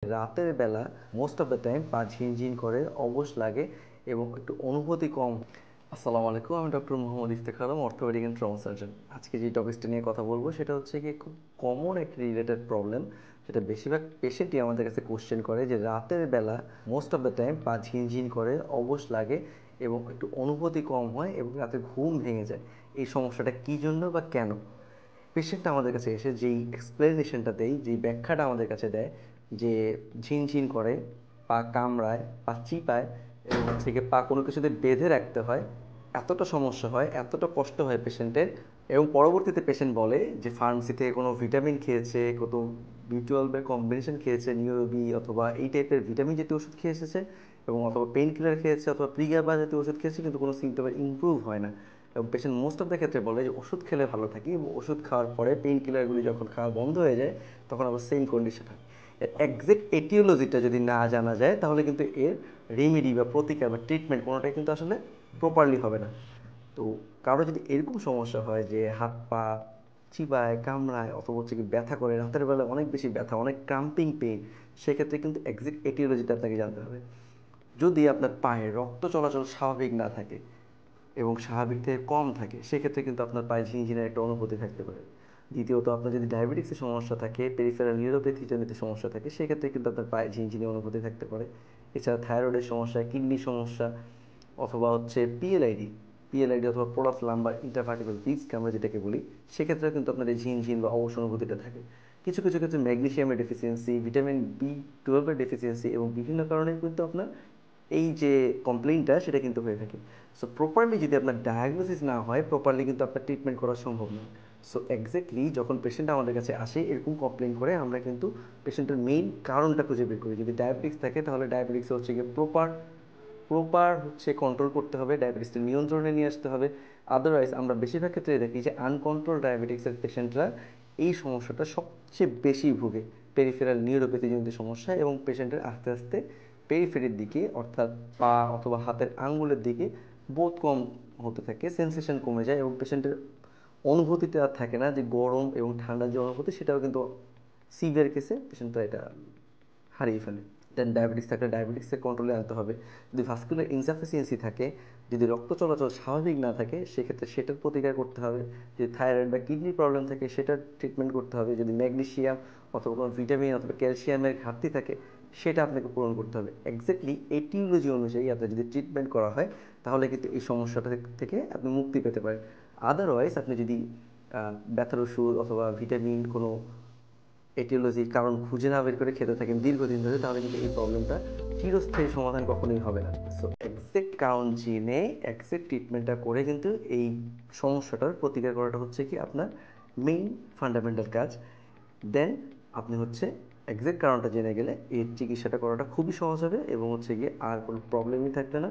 রাতের বেলা most of the time পা ঝিনঝিন করে, অবশ লাগে এবং একটু অনুভূতি কম। আসসালামু আলাইকুম, আমি doctor Mohammad Iftekhar Alam, orthopaedic and trauma surgeon. আজকে যে টপিকসটা নিয়ে কথা বলবো সেটা হচ্ছে কি, খুব কমন একটি রিলেটেড প্রবলেম, যেটা বেশিরভাগ পেশেন্টই আমাদের কাছে কোশ্চেন করে যে রাতের বেলা মোস্ট অফ দ্য টাইম পা ঝিনঝিন করে, অবশ লাগে এবং একটু অনুভূতি কম হয় এবং রাতে ঘুম ভেঙে যায়। এই সমস্যাটা কী জন্য বা কেন? পেশেন্টটা আমাদের কাছে এসে যেই এক্সপ্লেনেশনটা দেয়, যেই ব্যাখ্যাটা আমাদের কাছে দেয়, যে ঝিনঝিন করে, পা কামড়ায়, পা চিপায় এবং হচ্ছে গিয়ে পা কোনো কিছুতে বেঁধে রাখতে হয়, এতটা সমস্যা হয়, এতটা কষ্ট হয় পেশেন্টের। এবং পরবর্তীতে পেশেন্ট বলে যে ফার্মেসি থেকে কোনো ভিটামিন খেয়েছে, কত বি12 কম্বিনেশন খেয়েছে, নিউরোবি অথবা এই টাইপের ভিটামিন জাতীয় ওষুধ খেয়ে এসেছে এবং অথবা পেইন কিলার খেয়েছে অথবা প্রিগাবা জাতীয় ওষুধ খেয়েছে, কিন্তু কোনো সিমটমের ইমপ্রুভ হয় না। এবং পেশেন্ট মোস্ট অফ দ্য ক্ষেত্রে বলে যে ওষুধ খেলে ভালো থাকি এবং ওষুধ খাওয়ার পরে পেইন কিলারগুলি যখন খাওয়া বন্ধ হয়ে যায় তখন আবার সেম কন্ডিশন হয়। এর এক্সাক্ট এটিওলজিটা যদি না জানা যায় তাহলে কিন্তু এর রেমেডি বা প্রতিকার বা ট্রিটমেন্ট কোনোটাই কিন্তু আসলে প্রপারলি হবে না। তো কারো যদি এরকম সমস্যা হয় যে হাত পা চিবায়, কামড়ায় অথবা হচ্ছে কি ব্যথা করে, রাতের বেলা অনেক বেশি ব্যথা, অনেক ক্রাম্পিং পেইন, সেক্ষেত্রে কিন্তু এক্সাক্ট এটিওলজিটা আপনাকে জানতে হবে। যদি আপনার পায়ে রক্ত চলাচল স্বাভাবিক না থাকে এবং স্বাভাবিক থেকে কম থাকে, সেক্ষেত্রে কিন্তু আপনার পায়ে ঝিনঝিনের একটা অনুভূতি থাকতে পারে। দ্বিতীয়ত, আপনার যদি ডায়াবেটিক্সের সমস্যা থাকে, পেরিফেরাল নিউরোপ্যাথিজনিত সমস্যা থাকে, সেক্ষেত্রে কিন্তু আপনার পায়ে ঝিনঝিনি অনুভূতি থাকতে পারে। এছাড়া থাইরয়েডের সমস্যা, কিডনির সমস্যা অথবা হচ্ছে পিএলআইডি অথবা প্রোলাপস লাম্বার ইন্টারভার্টিব্রাল ডিস্ক আমরা যেটাকে বলি, সেক্ষেত্রেও কিন্তু আপনার এই ঝিনঝিন বা অবশ অনুভূতিটা থাকে। কিছু কিছু ক্ষেত্রে ম্যাগনেসিয়ামের ডেফিসিয়েন্সি, ভিটামিন বি12 ডেফিসিয়েন্সি এবং বিভিন্ন কারণে কিন্তু আপনার এই যে কমপ্লেইনটা সেটা কিন্তু হয়ে থাকে। সো প্রপারলি যদি আপনার ডায়াগনোসিস না হয়, প্রপারলি কিন্তু আপনার ট্রিটমেন্ট করা সম্ভব নয়। সো এক্স্যাক্টলি যখন পেশেন্ট আমাদের কাছে আসে এরকম কমপ্লেইন করে, আমরা কিন্তু পেশেন্টের মেইন কারণটা খুঁজে বের করি। যদি ডায়াবেটিক্স থাকে তাহলে ডায়াবেটিক্স হচ্ছে গিয়ে প্রপার প্রপার হচ্ছে কন্ট্রোল করতে হবে, ডায়াবেটিসটা নিয়ন্ত্রণে নিয়ে আসতে হবে। আদারওয়াইজ আমরা বেশিরভাগ ক্ষেত্রে দেখি যে আনকন্ট্রোল ডায়াবেটিক্সের পেশেন্টরা এই সমস্যাটা সবচেয়ে বেশি ভুগে, পেরিফেরাল নিউরোপ্যাথিজনিত সমস্যা, এবং পেশেন্টের আস্তে আস্তে পেরিফেরির দিকে অর্থাৎ পা অথবা হাতের আঙ্গুলের দিকে বোধ কম হতে থাকে, সেন্সেশন কমে যায় এবং পেশেন্টের অনুভূতিটা আর থাকে না, যে গরম এবং ঠান্ডার যে অনুভূতি সেটাও কিন্তু সিভিয়ার কেসে পেশেন্টরা এটা হারিয়ে ফেলে। দেন ডায়াবেটিস থাকলে ডায়াবেটিসের কন্ট্রোলে আনতে হবে। যদি ভাস্কুলার ইনসাফিসিয়েন্সি থাকে, যদি রক্ত চলাচল স্বাভাবিক না থাকে, সেক্ষেত্রে সেটার প্রতিকার করতে হবে। যদি থাইরয়েড বা কিডনির প্রবলেম থাকে সেটার ট্রিটমেন্ট করতে হবে। যদি ম্যাগনেসিয়াম অথবা কোনো ভিটামিন অথবা ক্যালসিয়ামের ঘাটতি থাকে, সেটা আপনাকে পূরণ করতে হবে। এক্স্যাক্টলি এটিওলজি অনুযায়ী আপনার যদি ট্রিটমেন্ট করা হয় তাহলে কিন্তু এই সমস্যাটা থেকে আপনি মুক্তি পেতে পারেন। আদারওয়াইজ আপনি যদি ব্যথার ওষুধ অথবা ভিটামিন কোনো এটিওলজির কারণ খুঁজে না বের করে খেতে থাকেন দীর্ঘদিন ধরে, তাহলে কিন্তু এই প্রবলেমটা চিরস্থায়ী সমাধান কখনোই হবে না। সো এক্সাক্ট কারণ জেনে এক্সাক্ট ট্রিটমেন্টটা করে কিন্তু এই সমস্যাটার প্রতিকার করাটা হচ্ছে কি আপনার মেইন ফান্ডামেন্টাল কাজ। দেন আপনি হচ্ছে এক্সাক্ট কারণটা জেনে গেলে এর চিকিৎসাটা করাটা খুবই সহজ হবে এবং হচ্ছে গিয়ে আর কোনো প্রবলেমই থাকবে না।